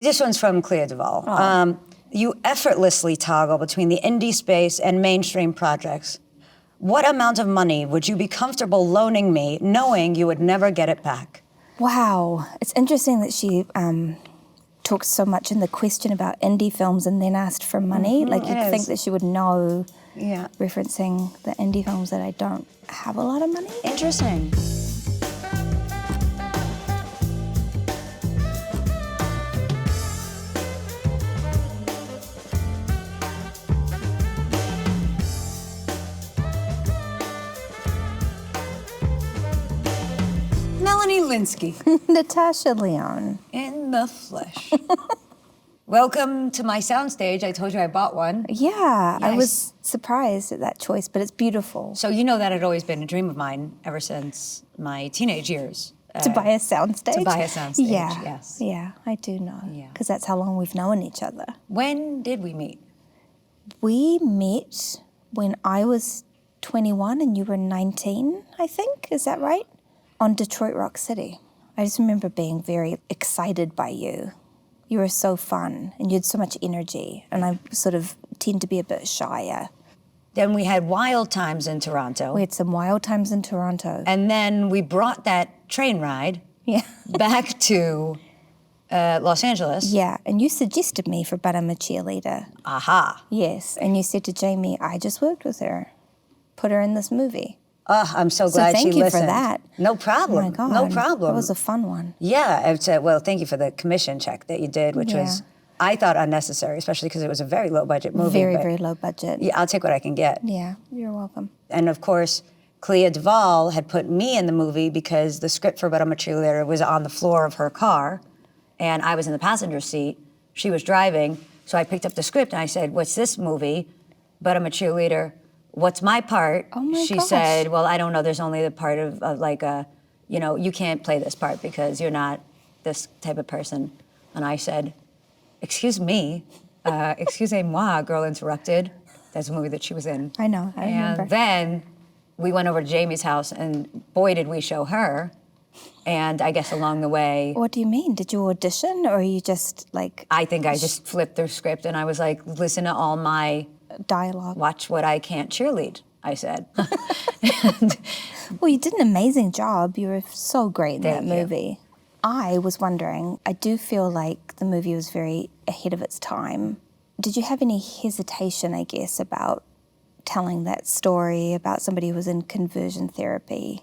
This one's from Clea Duvall. Oh. You effortlessly toggle between the indie space and mainstream projects. What amount of money would you be comfortable loaning me, knowing you would never get it back? Wow. It's interesting that she talks so much in the question about indie films and then asked for money. Like, you'd think that she would know, referencing the indie films, that I don't have a lot of money. Interesting. Melanie Lynskey. Natasha Lyonne. In the flesh. Welcome to my soundstage. I told you I bought one. Yeah, I was surprised at that choice, but it's beautiful. So you know that had always been a dream of mine ever since my teenage years. To buy a soundstage? To buy a soundstage, yeah. yes. Yeah, I do know. Yeah. Because that's how long we've known each other. When did we meet? We met when I was 21 and you were 19, I think. Is that right? On Detroit Rock City. I just remember being very excited by you. You were so fun and you had so much energy, and I sort of tend to be a bit shyer. Then we had wild times in Toronto. We had some wild times in Toronto. And then we brought that train ride back to Los Angeles. Yeah, and you suggested me for But I'm a Cheerleader. Aha. Yes, and you said to Jamie, I just worked with her. Put her in this movie. Oh, I'm so glad she listened. Thank you for that. No problem. Oh my God. No problem. That was a fun one. Yeah, well, thank you for the commission check that you did, which was, I thought, unnecessary, especially because it was a very low-budget movie. Very, very low budget. Yeah, I'll take what I can get. Yeah, you're welcome. And of course, Clea Duvall had put me in the movie because the script for But I'm a Cheerleader was on the floor of her car, and I was in the passenger seat. She was driving, so I picked up the script and I said, what's this movie? But I'm a Cheerleader. What's my part? Oh my She gosh. said, well, I don't know. There's only the part of like a, you can't play this part because you're not this type of person. And I said, excuse me, excusez-moi, girl interrupted. That's a movie that she was in. I know, I remember. And then we went over to Jamie's house, and boy, did we show her. And I guess along the way... What do you mean? Did you audition, or you just, like... I think I just flipped the script, and I was like, listen to all my... dialogue. Watch what I can't cheerlead, I said. Well, you did an amazing job. You were so great in that Thank you. movie. I was wondering, I do feel like the movie was very ahead of its time. Did you have any hesitation, I guess, about telling that story about somebody who was in conversion therapy?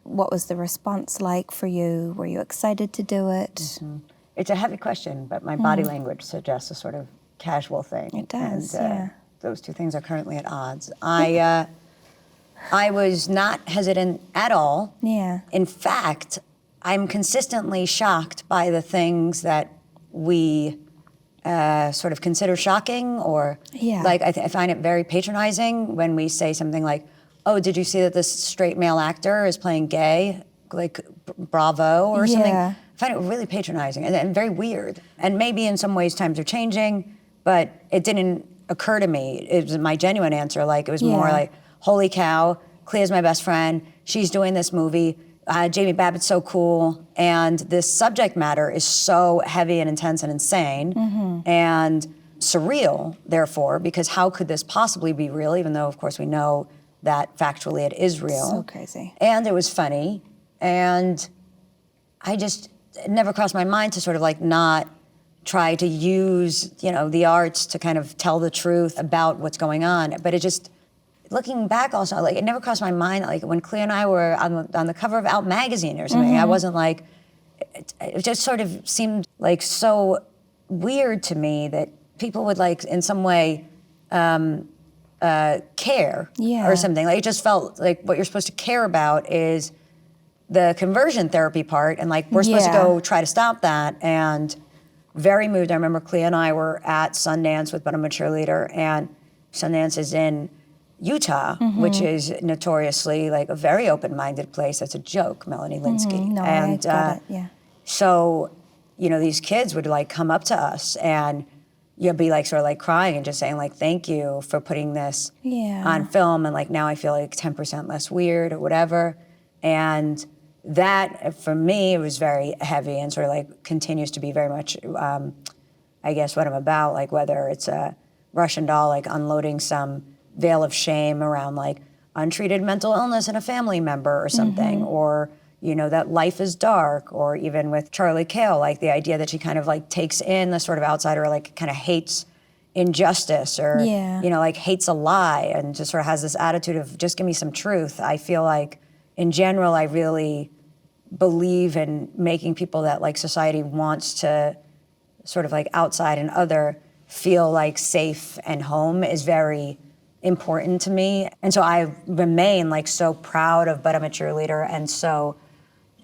What was the response like for you? Were you excited to do it? It's a heavy question, but my body language suggests a sort of casual thing. It does, and, those two things are currently at odds. I was not hesitant at all. Yeah. In fact, I'm consistently shocked by the things that we sort of consider shocking, or like I find it very patronizing when we say something like, oh, did you see that this straight male actor is playing gay? Like, bravo, or something. I find it really patronizing and very weird. And maybe in some ways times are changing, but it didn't occur to me. It was my genuine answer. Like, it was more like, holy cow, Clea's my best friend. She's doing this movie. Jamie Babbitt's so cool. And this subject matter is so heavy and intense and insane and surreal, therefore, because how could this possibly be real, even though, of course, we know that factually it is real. So crazy. And it was funny. And it never crossed my mind to sort of like not try to use, the arts to kind of tell the truth about what's going on. But it just, looking back also, like, it never crossed my mind, like when Clea and I were on the cover of Out magazine or something, I wasn't like, it just sort of seemed like so weird to me that people would like in some way care or something. Like, it just felt like what you're supposed to care about is the conversion therapy part, and like we're supposed to go try to stop that. And very moved. I remember Clea and I were at Sundance with But I'm a Cheerleader, and Sundance is in Utah, which is notoriously like a very open-minded place. That's a joke, Melanie Lynskey. No, and I got it, so, these kids would like come up to us and you'll be like sort of like crying and just saying like, thank you for putting this on film, and like now I feel like 10% less weird or whatever. And that, for me, it was very heavy and sort of like continues to be very much, I guess, what I'm about, like whether it's a Russian doll, like unloading some veil of shame around like untreated mental illness in a family member or something, or, you know, that life is dark, or even with Charlie Cale, like the idea that she kind of like takes in the sort of outsider, like kind of hates injustice or, you know, like hates a lie and just sort of has this attitude of just give me some truth. I feel like in general, I really believe in making people that like society wants to sort of like outside and other feel like safe and home is very important to me. And so I remain like so proud of But I'm a Cheerleader and so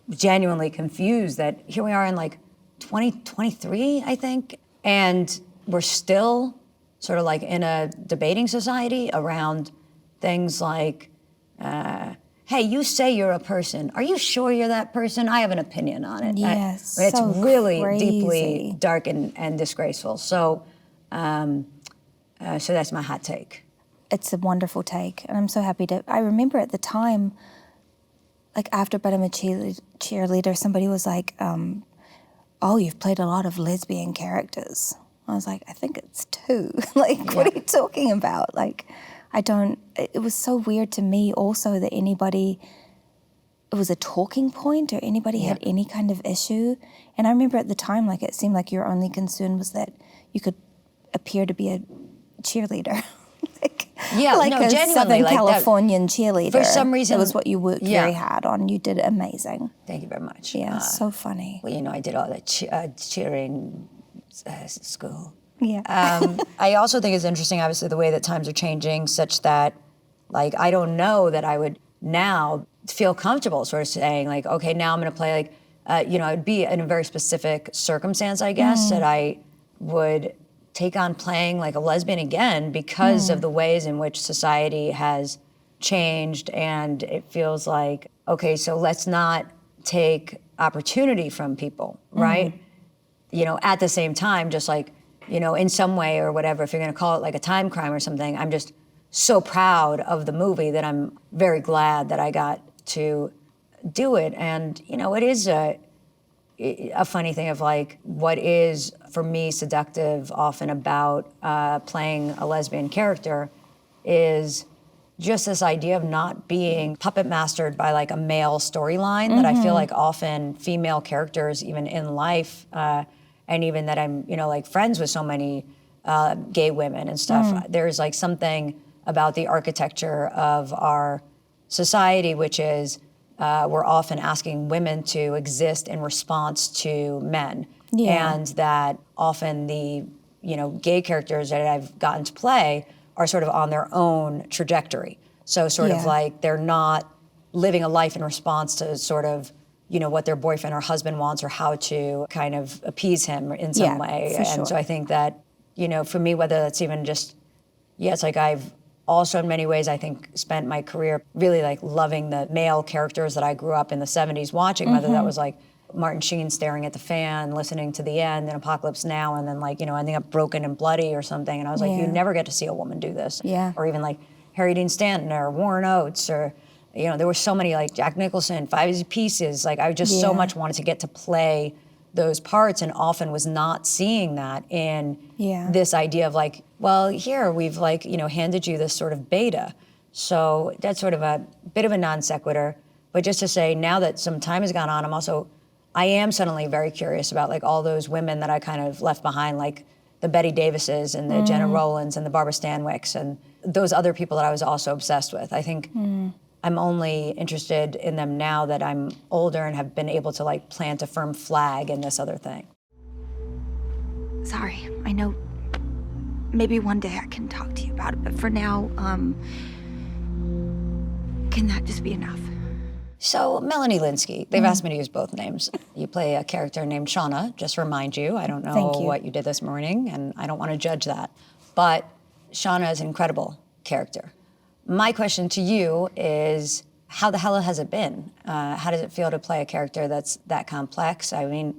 genuinely confused that here we are in like 2023, I think, and we're still sort of like in a debating society around things like, hey, you say you're a person. Are you sure you're that person? I have an opinion on it. Yes, it's so really crazy. Deeply dark and disgraceful. So, so that's my hot take. It's a wonderful take, and I'm so happy to. I remember at the time, like after But I'm a Cheerleader, somebody was like, "Oh, you've played a lot of lesbian characters." I was like, "I think it's 2." Like, what are you talking about? Like, I don't. It was so weird to me also that anybody. It was a talking point, or anybody had any kind of issue. And I remember at the time, like it seemed like your only concern was that you could appear to be a cheerleader. like a Southern like Californian cheerleader. For some reason, that was what you worked very hard on. You did amazing. Thank you very much. Yeah, so funny. Well, you know, I did all that cheering school. Yeah. I also think it's interesting, obviously, the way that times are changing, such that, like, I don't know that I would now feel comfortable sort of saying, like, okay, now I'm going to play, like, you know, it'd be in a very specific circumstance, I guess, that I would take on playing like a lesbian again because of the ways in which society has changed. And it feels like, okay, so let's not take opportunity from people, right? You know, at the same time, just like, you know, in some way or whatever, if you're going to call it like a time crime or something, I'm just so proud of the movie that I'm very glad that I got to do it. And, you know, it is a funny thing of like what is for me seductive often about playing a lesbian character is just this idea of not being puppet mastered by like a male storyline that I feel like often female characters even in life and even that I'm, you know, like friends with so many gay women and stuff. There's like something about the architecture of our society, which is we're often asking women to exist in response to men. And that often the, you know, gay characters that I've gotten to play are sort of on their own trajectory. So sort of like they're not living a life in response to sort of, you know, what their boyfriend or husband wants or how to kind of appease him in some way. And so I think that, you know, for me, whether that's even just, it's like I've also in many ways, I think, spent my career really like loving the male characters that I grew up in the 70s watching, whether that was like Martin Sheen staring at the fan, listening to the end in Apocalypse Now, and then like, you know, ending up broken and bloody or something. And I was like, you never get to see a woman do this. Or even like Harry Dean Stanton or Warren Oates or, you know, there were so many like Jack Nicholson, Five Easy Pieces. Like I just so much wanted to get to play those parts and often was not seeing that in this idea of like, well, here we've like, you know, handed you this sort of beta. So that's sort of a bit of a non sequitur. But just to say now that some time has gone on, I am suddenly very curious about like all those women that I kind of left behind, like the Betty Davises and the Jenna Rowlands and the Barbara Stanwicks and those other people that I was also obsessed with. I think I'm only interested in them now that I'm older and have been able to like plant a firm flag in this other thing. Sorry, I know maybe one day I can talk to you about it, but for now, can that just be enough? So, Melanie Lynskey, they've asked me to use both names. You play a character named Shauna, just to remind you. I don't know what you did this morning, and I don't want to judge that. But Shauna is an incredible character. My question to you is, how the hell has it been? How does it feel to play a character that's that complex? I mean,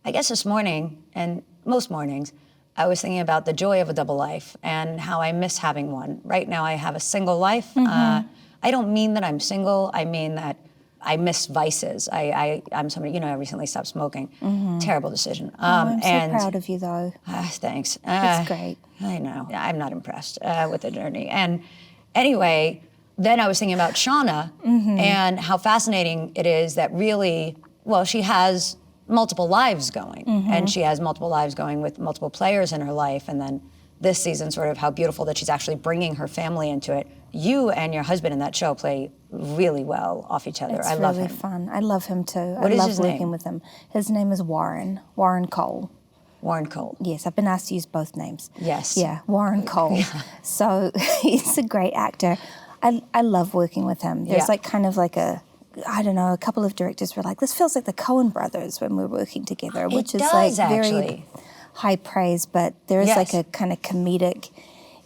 I guess this morning, and most mornings, I was thinking about the joy of a double life and how I miss having one. Right now I have a single life. I don't mean that I'm single. I mean that I miss vices. I'm somebody, I recently stopped smoking. Terrible decision. I'm so proud of you, though. Thanks. It's great. I know. I'm not impressed with the journey. And anyway, then I was thinking about Shauna and how fascinating it is that really, well, she has multiple lives going, and she has multiple lives going with multiple players in her life, and then this season, sort of how beautiful that she's actually bringing her family into it. You and your husband in that show play really well off each other. I love him. It's really fun. I love him too. What I is love his working name? with him. His name is Warren Cole. Warren Cole. Yes, I've been asked to use both names. Yes. Yeah, Warren Cole. So he's a great actor. I love working with him. There's like kind of like a couple of directors were like, this feels like the Coen brothers when we're working together, which is like very high praise, but there is like a kind of comedic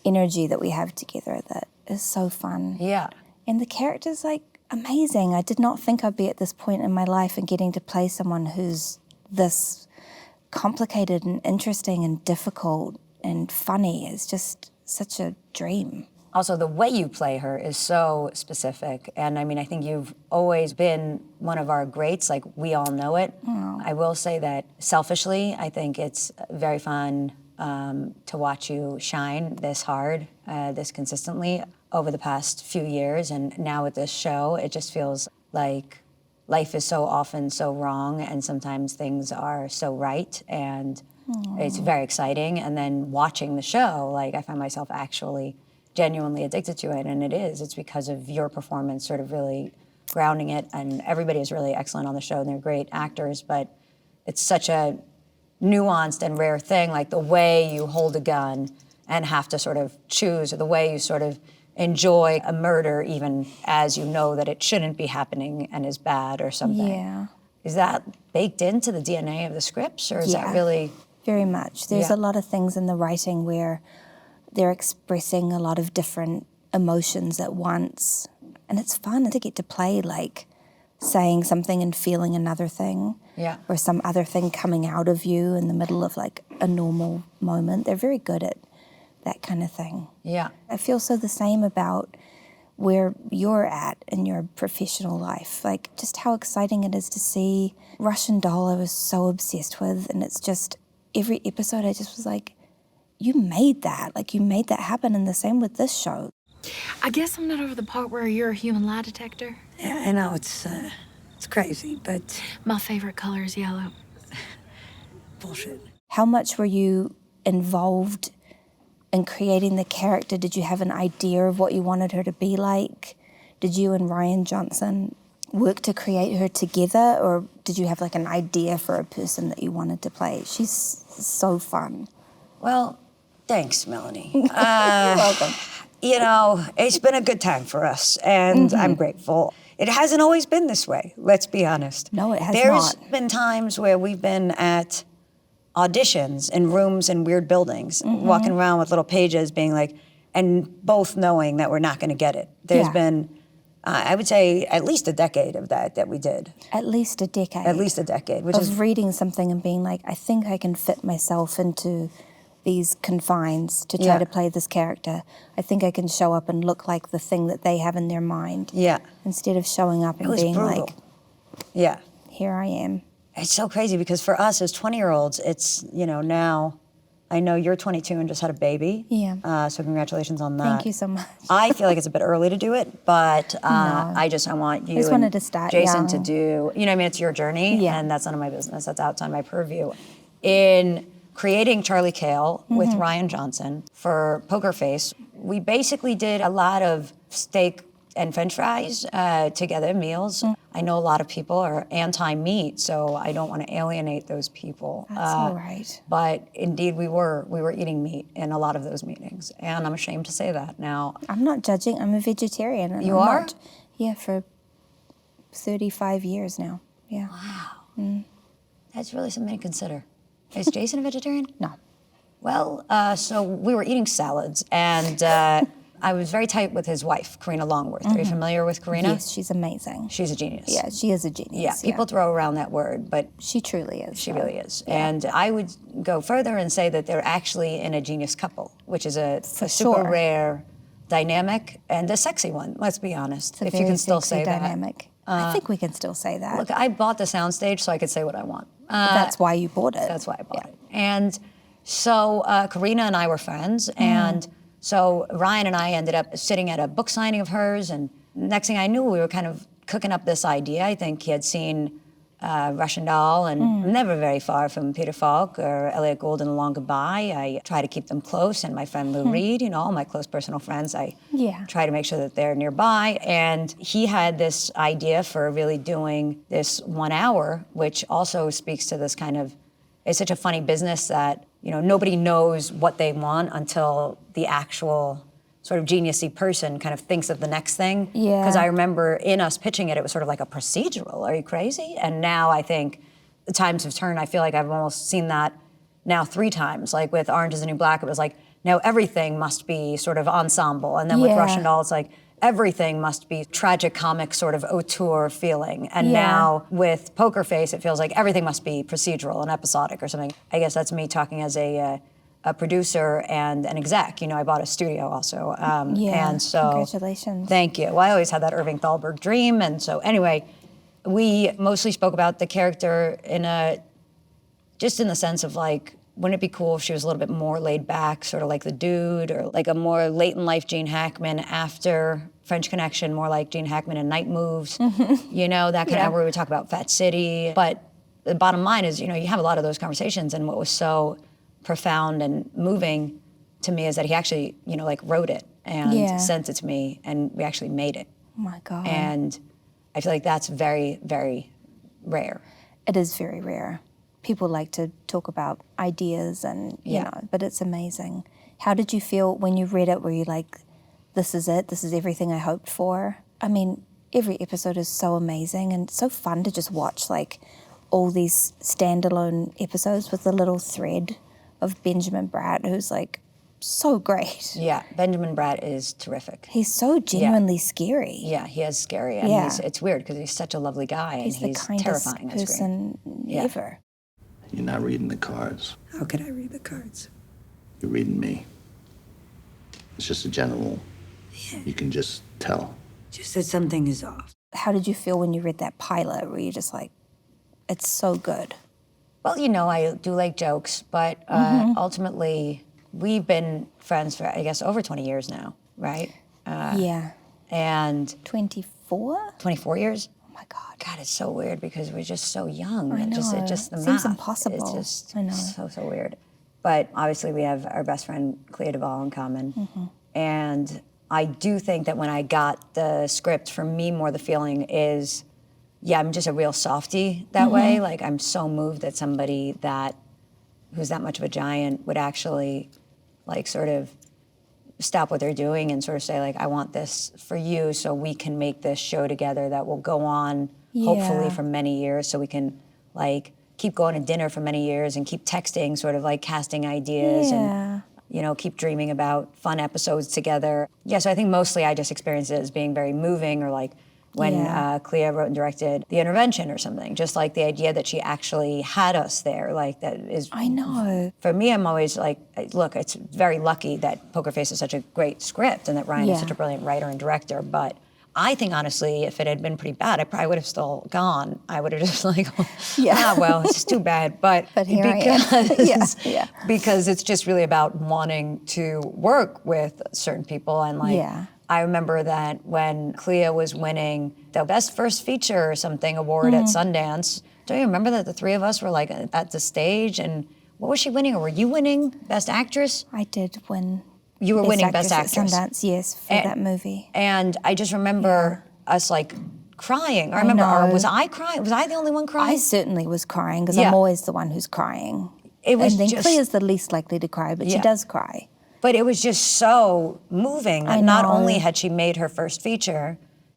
energy that we have together that is so fun. Yeah. And the character's like amazing. I did not think I'd be at this point in my life and getting to play someone who's this complicated and interesting and difficult and funny is just such a dream. Also, the way you play her is so specific. And I mean, I think you've always been one of our greats, like we all know it. I will say that selfishly, I think it's very fun to watch you shine this hard, this consistently over the past few years. And now with this show, it just feels like life is so often so wrong, and sometimes things are so right. And it's very exciting. And then watching the show, like I find myself actually genuinely addicted to it, and it's because of your performance sort of really grounding it, and everybody is really excellent on the show, and they're great actors, but it's such a nuanced and rare thing, like the way you hold a gun and have to sort of choose, or the way you sort of enjoy a murder even as you know that it shouldn't be happening and is bad or something. Yeah. Is that baked into the DNA of the scripts, or is that really? Very much. There's a lot of things in the writing where they're expressing a lot of different emotions at once. And it's fun to get to play like saying something and feeling another thing. Yeah. Or some other thing coming out of you in the middle of like a normal moment. They're very good at that kind of thing. Yeah. I feel so the same about where you're at in your professional life. Like just how exciting it is to see Russian Doll I was so obsessed with. And it's just every episode I just was like, you made that. Like, you made that happen, and the same with this show. I guess I'm not over the part where you're a human lie detector. Yeah, I know, it's crazy, but... My favorite color is yellow. Bullshit. How much were you involved in creating the character? Did you have an idea of what you wanted her to be like? Did you and Rian Johnson work to create her together, or did you have, like, an idea for a person that you wanted to play? She's so fun. Well, thanks, Melanie. You're welcome. It's been a good time for us, and I'm grateful. It hasn't always been this way, let's be honest. No, it has There's not. been times where we've been at auditions in rooms in weird buildings, walking around with little pages being like, and both knowing that we're not going to get it. There's been, I would say, at least a decade of that we did. At least a decade. At least a decade, which of is reading something and being like, I think I can fit myself into these confines to try to play this character. I think I can show up and look like the thing that they have in their mind. Yeah. Instead of showing up and being brutal. like, yeah. here I am. It's so crazy because for us as 20-year-olds, it's, now, I know you're 22 and just had a baby. Yeah. So congratulations on that. Thank you so much. I feel like it's a bit early to do it, but I want you just and wanted to start Jason young. to do, it's your journey, Yeah. and that's none of my business. That's outside my purview. In creating Charlie Cale with Rian Johnson for Poker Face, we basically did a lot of steak and French fries together, meals. I know a lot of people are anti-meat, so I don't want to alienate those people. That's all right. But indeed, we were eating meat in a lot of those meetings, and I'm ashamed to say that now. I'm not judging. I'm a vegetarian. And You I'm are? Not, yeah, for 35 years now. Yeah. Wow. That's really something to consider. Is Jason a vegetarian? No. Well, so we were eating salads, and I was very tight with his wife, Karina Longworth. Are you familiar with Karina? Yes, she's amazing. She's a genius. Yeah, she is a genius. Yeah, people throw around that word, but She truly is. she really is. And I would go further and say that they're actually in a genius couple, which is a super sure. rare dynamic and a sexy one, let's be honest, It's a if you very can still sexy say dynamic. I think we can still say that. Look, I bought the soundstage so I could say what I want. That's why you bought it. That's why I bought it. And so Karina and I were friends, and so Ryan and I ended up sitting at a book signing of hers, and next thing I knew, we were kind of cooking up this idea. I think he had seen Russian Doll, and never very far from Peter Falk or Elliot Gould in A Long Goodbye. I try to keep them close, and my friend Lou Reed, you know, all my close personal friends, I try to make sure that they're nearby. And he had this idea for really doing this 1 hour, which also speaks to this kind of, it's such a funny business that, you know, nobody knows what they want until the actual sort of genius-y person kind of thinks of the next thing. Yeah. Because I remember in us pitching it, it was sort of like a procedural. Are you crazy? And now I think the times have turned. I feel like I've almost seen that now 3 times. Like with Orange is the New Black, it was like, now everything must be sort of ensemble. And then with Russian Doll, it's like, everything must be tragic comic sort of auteur feeling. And now with Poker Face, it feels like everything must be procedural and episodic or something. I guess that's me talking as a producer and an exec. You know, I bought a studio also. And so, congratulations. Thank you. Well, I always had that Irving Thalberg dream. And so anyway, we mostly spoke about the character just in the sense of like, wouldn't it be cool if she was a little bit more laid back, sort of like the dude, or like a more late in life Gene Hackman after French Connection, more like Gene Hackman in Night Moves, you know, that kind of where we would talk about Fat City. But the bottom line is, you know, you have a lot of those conversations, and what was so profound and moving to me is that he actually, you know, like wrote it and sent it to me, and we actually made it. Oh my God. And I feel like that's very, very rare. It is very rare. People like to talk about ideas and, you know, but it's amazing. How did you feel when you read it? Were you like, this is it, this is everything I hoped for? I mean, every episode is so amazing and so fun to just watch, like, all these standalone episodes with the little thread of Benjamin Bratt, who's, like, so great. Yeah, Benjamin Bratt is terrific. He's so genuinely scary. Yeah, he is scary. And it's weird because he's such a lovely guy, and He's the kindest terrifying on person ever. You're not reading the cards. How could I read the cards? You're reading me. It's just a general. You can just tell. Just that something is off. How did you feel when you read that pilot? Were you just like, it's so good? Well, you know, I do like jokes, but ultimately, we've been friends for, I guess, over 20 years now, right? Yeah. And 24? 24 years? Oh my God. God, it's so weird because we're just so young. I know. It just the Seems math. impossible. It's just I know. so weird. But obviously, we have our best friend, Clea Duvall, in common. And I do think that when I got the script, for me, more the feeling is, yeah, I'm just a real softie that way. Like, I'm so moved that somebody who's that much of a giant would actually, like, sort of stop what they're doing and sort of say, like, I want this for you so we can make this show together that will go on, hopefully, for many years, so we can, like, keep going to dinner for many years and keep texting, sort of, like, casting ideas and, you know, keep dreaming about fun episodes together. Yeah, so I think mostly I just experienced it as being very moving, or like when Clea wrote and directed The Intervention or something, just like the idea that she actually had us there, like that is... I know. For me, I'm always like, look, it's very lucky that Poker Face is such a great script and that Ryan is such a brilliant writer and director, but I think, honestly, if it had been pretty bad, I probably would have still gone. I would have just like, well, it's just too bad. But here because, I am. because it's just really about wanting to work with certain people. And like, I remember that when Clea was winning the Best First Feature or something award at Sundance, don't you remember that the three of us were like at the stage? And what was she winning? Or were you winning Best Actress? I did win. You were winning Best Actress. At Sundance, yes, for that movie. And I just remember us like crying. I remember, or was I crying? Was I the only one crying? I certainly was crying because I'm always the one who's crying. It was and then just, Clea's the least likely to cry, but she does cry. But it was just so moving that not only had she made her first feature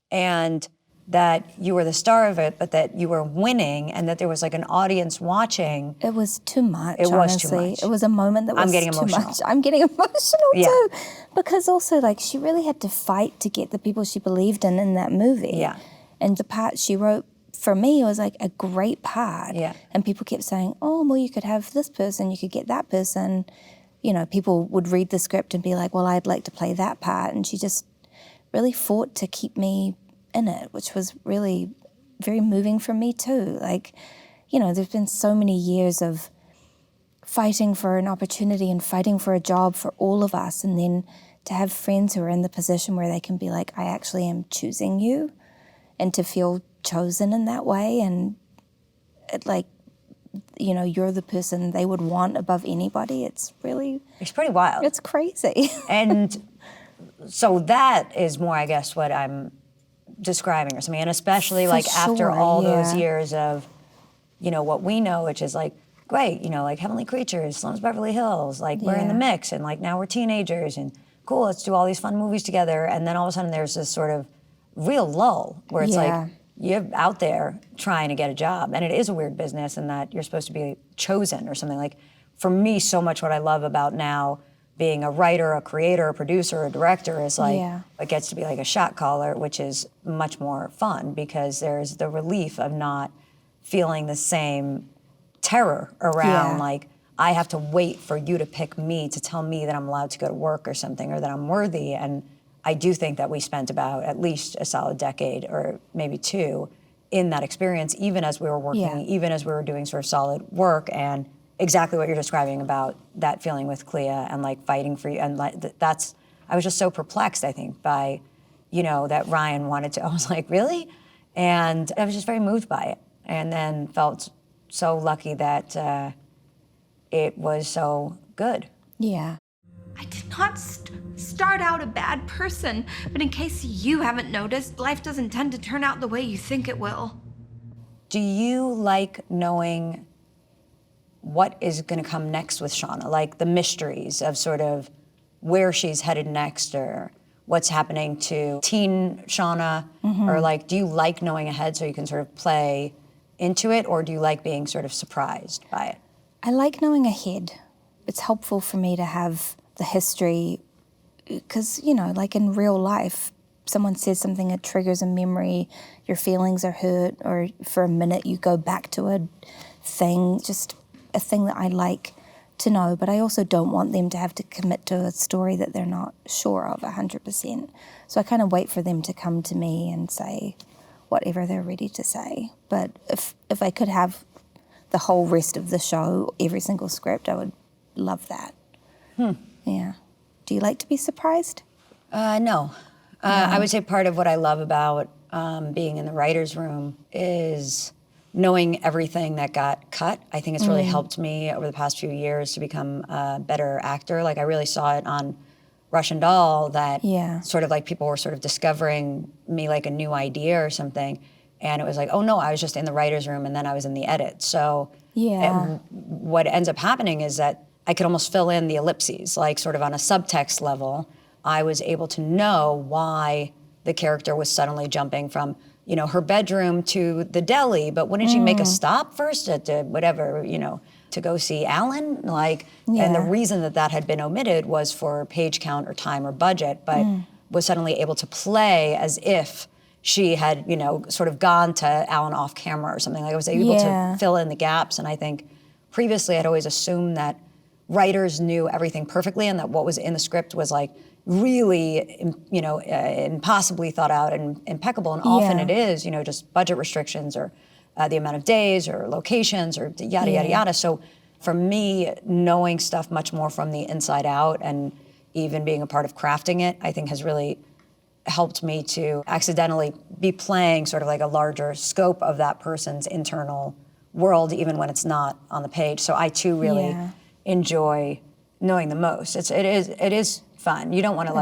and that you were the star of it, but that you were winning and that there was like an audience watching. It was too much, It was honestly. too much. It was a moment that was I'm getting too emotional. much. I'm getting emotional too. Because also, like, she really had to fight to get the people she believed in that movie. Yeah. And the part she wrote, for me, was like a great part. Yeah. And people kept saying, oh, well, you could have this person, you could get that person. You know, people would read the script and be like, well, I'd like to play that part. And she just really fought to keep me in it, which was really very moving for me too. Like, you know, there's been so many years of fighting for an opportunity and fighting for a job for all of us, and then to have friends who are in the position where they can be like, I actually am choosing you, and to feel chosen in that way, and it, like, you know, you're the person they would want above anybody. It's pretty wild. It's crazy. And so that is more, I guess, what I'm describing or something. And especially For like after sure, all yeah. those years of, you know, what we know, which is like, great, you know, like Heavenly Creatures, Slums Beverly Hills, like we're in the Yeah. mix, and like now we're teenagers, and cool, let's do all these fun movies together. And then all of a sudden there's this sort of real lull where it's Yeah. like, you're out there trying to get a job, and it is a weird business, and that you're supposed to be chosen or something. Like, for me, so much what I love about now being a writer, a creator, a producer, a director is like, Yeah. it gets to be like a shot caller, which is much more fun because there's the relief of not feeling the same terror around, Yeah. like, I have to wait for you to pick me to tell me that I'm allowed to go to work or something, or that I'm worthy. And I do think that we spent about at least a solid decade or maybe two in that experience, even as we were working, Yeah. even as we were doing sort of solid work, and exactly what you're describing about that feeling with Clea and like fighting for you. And like, that's, I was just so perplexed, I think, by, you know, that Rian wanted to, I was like, really? And I was just very moved by it. And then felt so lucky that it was so good. Yeah. I did not start out a bad person, but in case you haven't noticed, life doesn't tend to turn out the way you think it will. Do you like knowing what is going to come next with Shauna? Like the mysteries of sort of where she's headed next, or what's happening to teen Shauna? Or like, do you like knowing ahead so you can sort of play into it, or do you like being sort of surprised by it? I like knowing ahead. It's helpful for me to have the history, because, you know, like in real life, someone says something that triggers a memory, your feelings are hurt, or for a minute you go back to a thing, just a thing that I like to know, but I also don't want them to have to commit to a story that they're not sure of 100%. So I kind of wait for them to come to me and say whatever they're ready to say. But if I could have the whole rest of the show, every single script, I would love that. Yeah. Do you like to be surprised? No. I would say part of what I love about being in the writer's room is knowing everything that got cut. I think it's really helped me over the past few years to become a better actor. Like, I really saw it on Russian Doll that sort of like people were sort of discovering me like a new idea or something. And it was like, oh no, I was just in the writer's room and then I was in the edit. So what ends up happening is that I could almost fill in the ellipses, like sort of on a subtext level. I was able to know why the character was suddenly jumping from, you know, her bedroom to the deli, but wouldn't she make a stop first at whatever, you know, to go see Alan? Like, and the reason that that had been omitted was for page count or time or budget, but was suddenly able to play as if she had, you know, sort of gone to Alan off camera or something. Like, I was able to fill in the gaps, and I think previously I'd always assumed that writers knew everything perfectly and that what was in the script was like really, you know, impossibly thought out and impeccable. And often it is, you know, just budget restrictions or the amount of days or locations or yada, yada, yada. So for me, knowing stuff much more from the inside out and even being a part of crafting it, I think has really helped me to accidentally be playing sort of like a larger scope of that person's internal world, even when it's not on the page. So I too really enjoy knowing the most. It is fun. You don't want to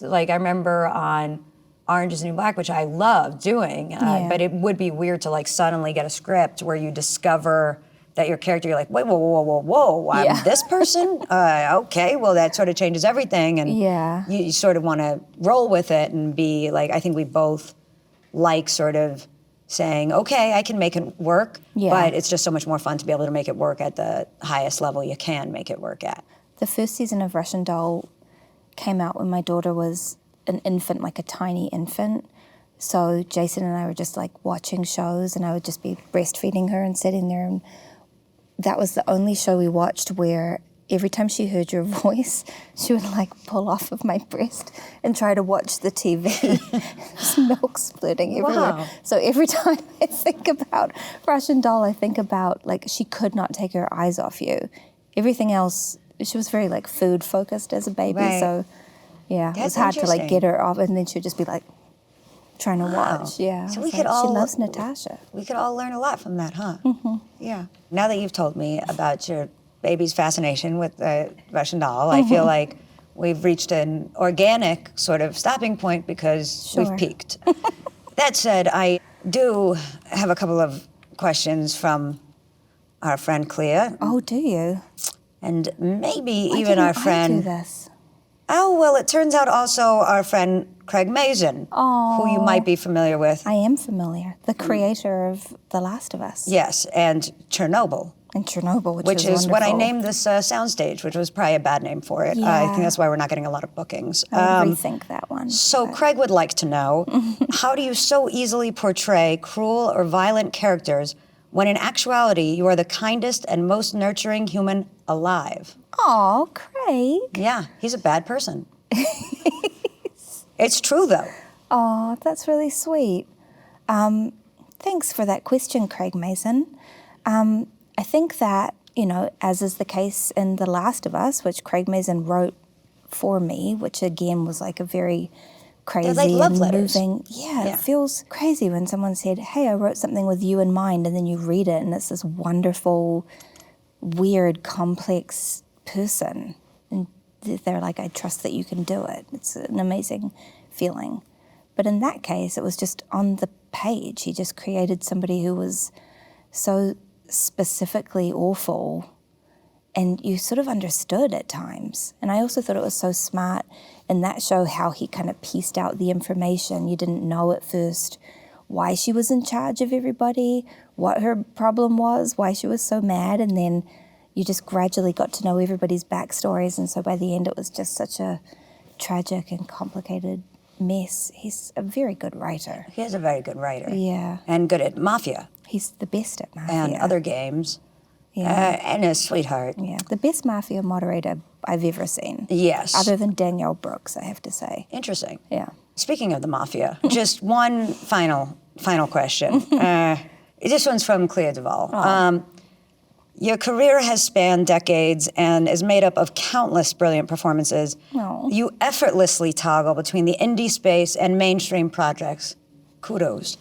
like I remember on Orange is the New Black, which I love doing, but it would be weird to like suddenly get a script where you discover that your character, you're like, wait, whoa, I'm this person? Okay, well that sort of changes everything, and you sort of want to roll with it and be like, I think we both like sort of saying, okay, I can make it work, but it's just so much more fun to be able to make it work at the highest level you can make it work at. The first season of Russian Doll came out when my daughter was an infant, like a tiny infant. So Jason and I were just like watching shows, and I would just be breastfeeding her and sitting there, and that was the only show we watched where every time she heard your voice, she would like pull off of my breast and try to watch the TV. There's milk splurting everywhere. Wow. So every time I think about Russian Doll, I think about like she could not take her eyes off you. Everything else, she was very like food focused as a baby. Right. So yeah, it was That's hard to like interesting. get her off, and then she'd just be like trying to watch. Yeah. So I we was could like, all- She loves Natasha. We could all learn a lot from that, huh? Mm-hmm. Yeah. Now that you've told me about your baby's fascination with the Russian doll, I feel like we've reached an organic sort of stopping point because Sure. we've peaked. That said, I do have a couple of questions from our friend Clea, Oh, do you? and maybe Why even our didn't I do friend. this? Oh, well, it turns out also our friend Craig Mazin, who you might be familiar with. I am familiar. The creator of The Last of Us. Yes, and Chernobyl. And Chernobyl, which Which is what I wonderful. named this soundstage, which was probably a bad name for it. I Yeah. think that's why we're not getting a lot of bookings. I would rethink that one. So but- Craig would like to know, how do you so easily portray cruel or violent characters when in actuality you are the kindest and most nurturing human alive? Aw, Craig. Yeah, he's a bad person. It's true though. Oh, that's really sweet. Thanks for that question, Craig Mason. I think that, you know, as is the case in The Last of Us, which Craig Mason wrote for me, which again was like a very crazy like love and letters. moving. Yeah, Yeah. it feels crazy when someone said, hey, I wrote something with you in mind, and then you read it and it's this wonderful, weird, complex person. And they're like, I trust that you can do it. It's an amazing feeling. But in that case, it was just on the page. He just created somebody who was so specifically awful, and you sort of understood at times. And I also thought it was so smart in that show how he kind of pieced out the information. You didn't know at first why she was in charge of everybody, what her problem was, why she was so mad, and then you just gradually got to know everybody's backstories. And so by the end, it was just such a tragic and complicated mess. He's a very good writer. He is a very good writer. Yeah. And good at Mafia He's the best at Mafia. and other games. Yeah. And a sweetheart. Yeah, the best Mafia moderator I've ever seen. Yes. Other than Danielle Brooks, I have to say. Interesting. Yeah. Speaking of the Mafia, just one final question. This one's from Clea Duvall. Your career has spanned decades and is made up of countless brilliant performances. Oh. You effortlessly toggle between the indie space and mainstream projects. Kudos.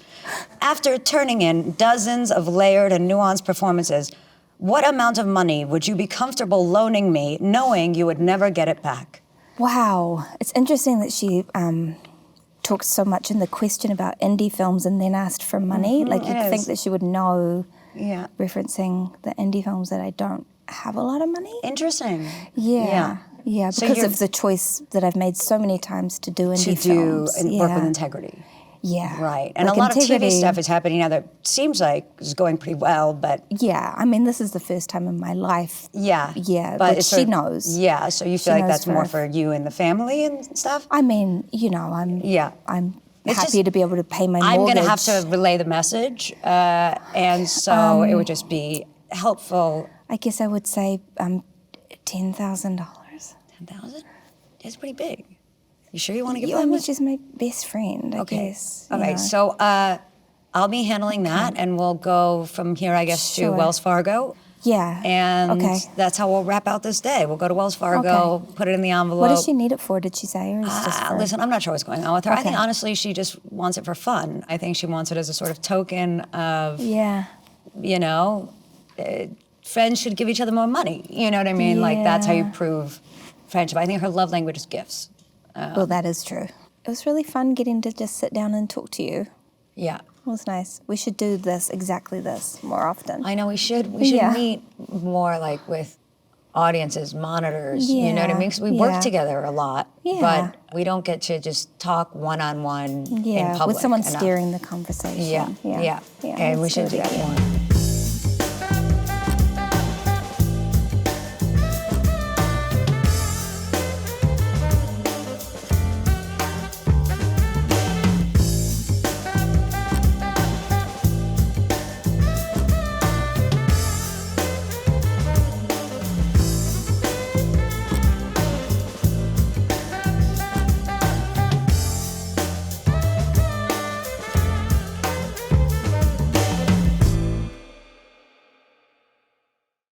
After turning in dozens of layered and nuanced performances, what amount of money would you be comfortable loaning me knowing you would never get it back? Wow. It's interesting that she talked so much in the question about indie films and then asked for money. Like, you'd it think is. that she would know, Yeah. referencing the indie films, that I don't have a lot of money. Interesting. Yeah. Yeah, So because you're- of the choice that I've made so many times to do indie To do films. and work with integrity. Yeah. Right. And Like a lot of TV integrity- stuff is happening now that seems like is going pretty well, but Yeah, I mean, this is the first time in my life. yeah. Yeah, but but it's she sort of- knows. Yeah, so you She feel like knows that's more for- for you and the family and stuff? I mean, you know, I'm It's happy just- to be able to pay my I'm mortgage. going to have to relay the message, and so it would just be helpful. I guess I would say $10,000. 10,000? It's pretty big. You sure you want to give Yeah, that I mean, much? she's my best friend, I guess. you Okay, know. so I'll be handling that, and we'll go from here, I guess, to Sure. Wells Fargo. Yeah. And Okay. that's how we'll wrap out this day. We'll go to Wells Fargo, Okay. put it in the envelope. What does she need it for, did she say? Or is it just for... Listen, I'm not sure what's going on with her. I think Okay. honestly she just wants it for fun. I think she wants it as a sort of token of, Yeah. you know, friends should give each other more money. You know what I mean? Like that's how you Yeah. prove friendship. I think her love language is gifts. Well, that is true. It was really fun getting to just sit down and talk to you. Yeah. It was nice. We should do exactly this more often. I know we should Yeah. meet more like with audiences, monitors, you know what I mean? Because we work Yeah. together a lot, Yeah. but we don't get to just talk one-on-one in public. with someone enough. steering the conversation. Yeah, yeah. Yeah, And we let's should do do it that again. more.